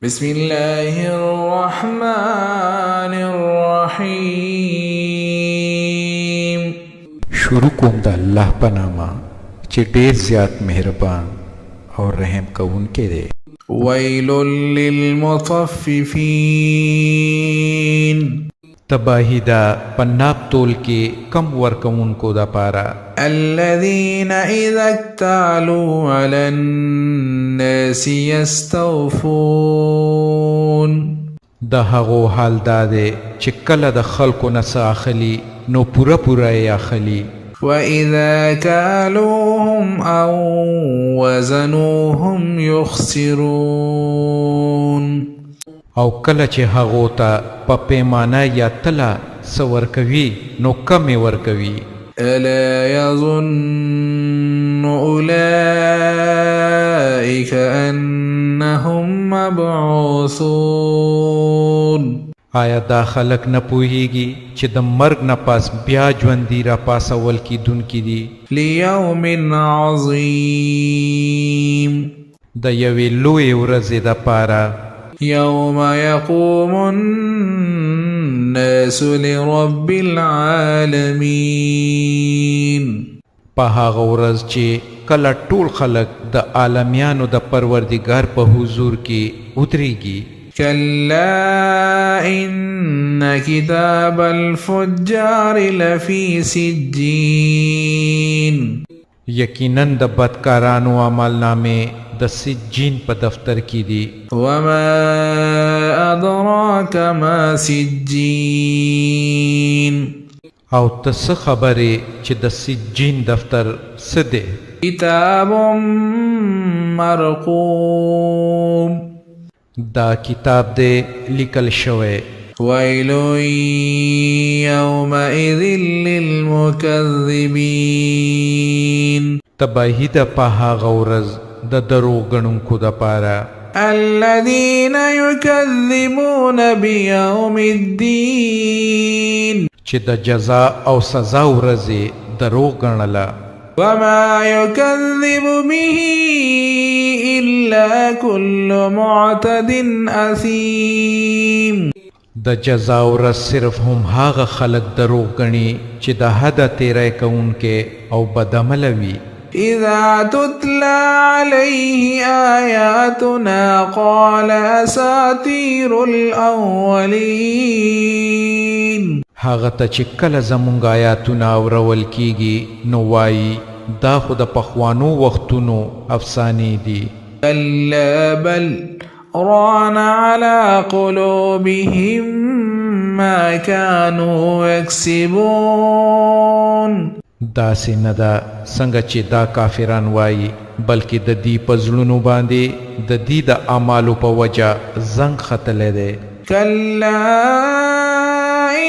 بسم الله الرحمن الرحيم. شروع کوم د الله په نامه چې ډېر زیات مهربان او رحم کوونکی دی. ويل للمطففين. تباہی دا پناب تول کې کم ورکوونکو دا پارا. الذين إذا اكتالوا على الناس يستوفون. د هغو حال دا دی چې کله د خلکو نه څه اخلي نو پوره پوره یې اخلي. وإذا كالوهم أو وزنوهم يخسرون. او کله چې هغو ته په پیمانه یا تله څه ورکوي نو کم یې ورکوي. ألا يظن أولئك أنهم مبعوثون. آیا دا خلق نه پوهیږي چې د مرګ نه پاس بیا ژوندي را پاسول کیدونکي دي ليوم عظيم. د یوې لویې ورځې دپاره يوم يقوم الناس لرب العالمين. په هغه ورځ چې کله ټول خلق د عالمیانو د پروردګار په حضور کې ودرېږي. كلا إن كتاب الفجار لفي سجين. یقیناً د بدکارانو عملنامې د سجین په دفتر کې دي. وما أدراك ما سجين. او ته څه خبرې چې د سجین دفتر څه دی؟ كتاب مرقوم. دا کتاب دی لیکل شوی. ويل يومئذ للمكذبين. تباہی د په هغه ورځ د دروغ ګڼونکو دپاره الذين يكذبون بيوم الدين. چې د جزا او سزا ورځې دروغ ګڼله. وما يكذب به إلا كل معتد أثيم. د جزا ورځ صرف هم هغه خلق دروغ ګڼي چې د حده تیری کوونکي او بدعمله وي. إذا تتلى عليه آياتنا قال أساطير الأولين. هغه ته چې کله زمونږ آیاتونه اورول کیږي نو وایي دا خو د پخوانو وختونو افسانې دي. كلا بل ران على قلوبهم ما كانوا يكسبون. داسې نه ده څنګه چې دا کافران وایي بلکې د دې په زړونو باندې د دې د اعمالو په وجه زنګ ختلی دی. كلا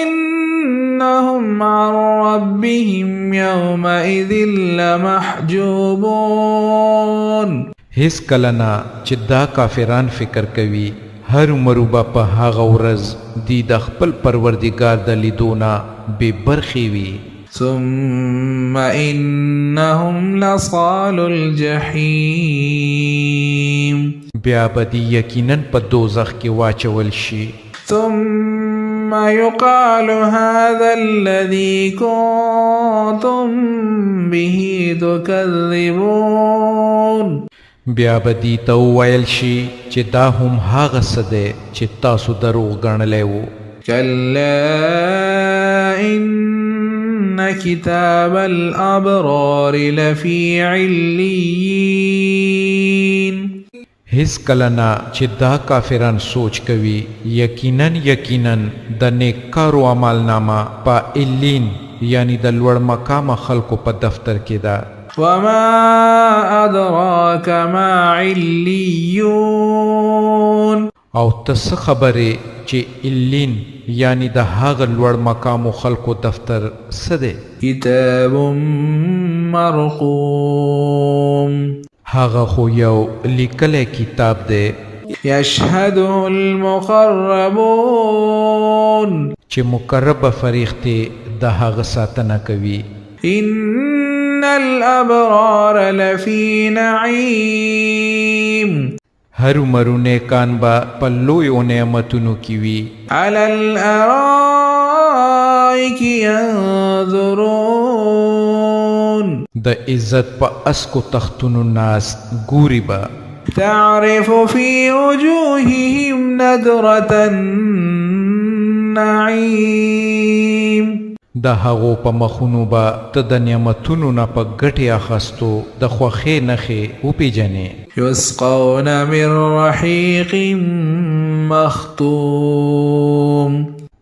إنهم عن ربهم يومئذ لمحجوبون. هیڅ کله نه چې دا کافران فکر کوي هر مروبه په هغه ورځ دی د خپل پروردګار د لیدو نه بې برخې وي. ثم إنهم لصال الجحيم. بیا به دی یقیناً په دوزخ کې واچول شي. ثم يقال هذا الذي كنتم به تكذبون. بیا به دی ته وویل شي چې دا هم هغه څه دی چې تاسو دروغ ګڼلی وو. كلا إن كتاب الأبرار لفي عليين. هیڅ کله نه چې دا کافران سوچ کوي یقیناً د نیککارو عملنامه په علین یعنی د لوړ مقامه خلکو په دفتر کې ده. وما أدراك ما عليون. او ته څه خبرې چې علین یعنی د هغه لوړ مقامو خلکو دفتر څه دی؟ كتاب مرقوم. هغه خو یو لیکلی کتاب دی. يشهده المقربون. چې مقربه فرښتې د هغه ساتنه کوي. إن الأبرار لفي نعيم. هر مرو نیکان با پلوی و نعمتونو کی وی على الارائك ينظرون د عزت په اسکو تختونو ناس ګوري با تعرف في وجوههم نضرة النعيم د هغو په مخونو با ته د نعمتونو نه په ګټې اخستو د خوښې نښې وپېژنې يسقون من رحيق مختوم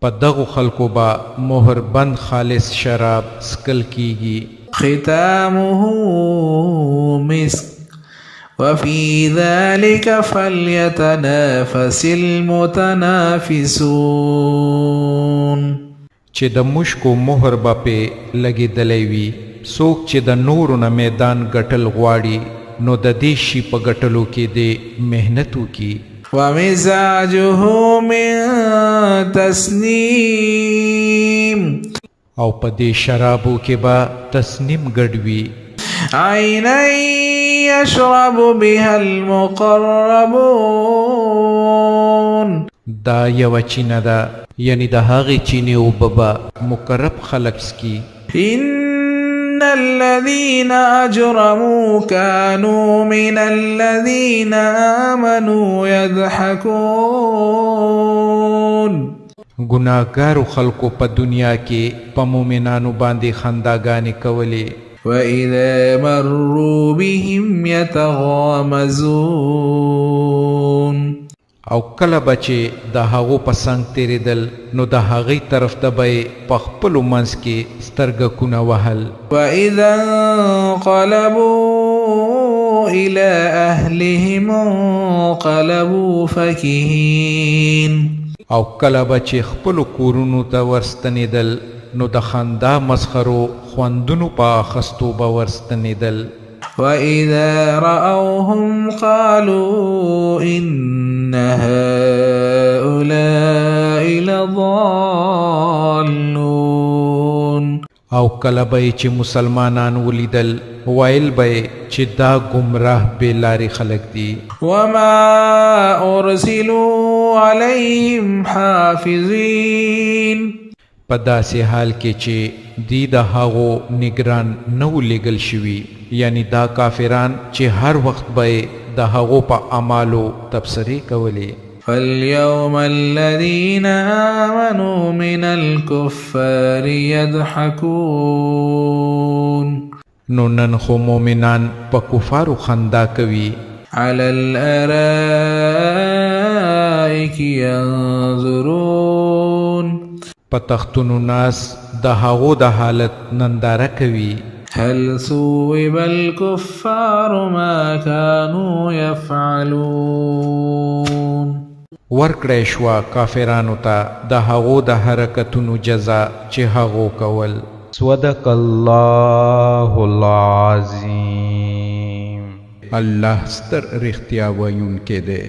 په دغو خلکو با مهر بند خالص شراب سکل کیږي ختامه مسك وفي ذلك فليتنافس المتنافسون چې د مشکو مهر به پې لګېدلی وي څوک چې د نورو نه میدان ګټل غواړي نو د دې شي په ګټلو کې دې محنت وکړي ومزاجه من تسنيم او په دې شرابو کې به تسنیم ګډ وي عينا يشرب بها المقربون دا یوه چینه ده یعنی د هغې چینې اوبه به مقرب خلک سکي إن الذين أجرموا كانوا من الذين آمنوا يضحكون ګناهګارو خلکو په دنیا کې په مؤمنانو باندې خنداګانې کولې وإذا مروا بهم يتغامزون او کله به چې د هغو په څنګ تېرېدل نو د هغې طرف ته به یې په خپلو منځ کې سترګکونه وهل وإذا انقلبوا إلى أهلهم انقلبوا فكهين او کله به چې خپلو کورونو ته ورستنېدل نو د خندا مسخرو خوندونو په اخستو به ورستنېدل وإذا رأوهم قالوا إن هؤلاء لضالون او کله به چې مسلمانان ولیدل ویل به چې دا گمراه بې لارې خلک دي وما أرسلوا عليهم حافظين په داسې حال کې چې دی د هغو نگران نو لېږل شوي یعنی دا کافران چې هر وخت به د هغو په اعمالو تبصرې کولې فاليوم الذين آمنوا من الكفار يضحكون نو نن خو مؤمنان په کفارو خندا کوي على الأرائك ينظرون په تختونو ناس د هغو د حالت ننداره کوي هل ثوب الكفار ما كانوا يفعلون ورکړی شوه کافرانو ته د هغو د حرکتونو جزا چې هغو کول صدق الله العظیم الله ستر رښتیا ویونکی دی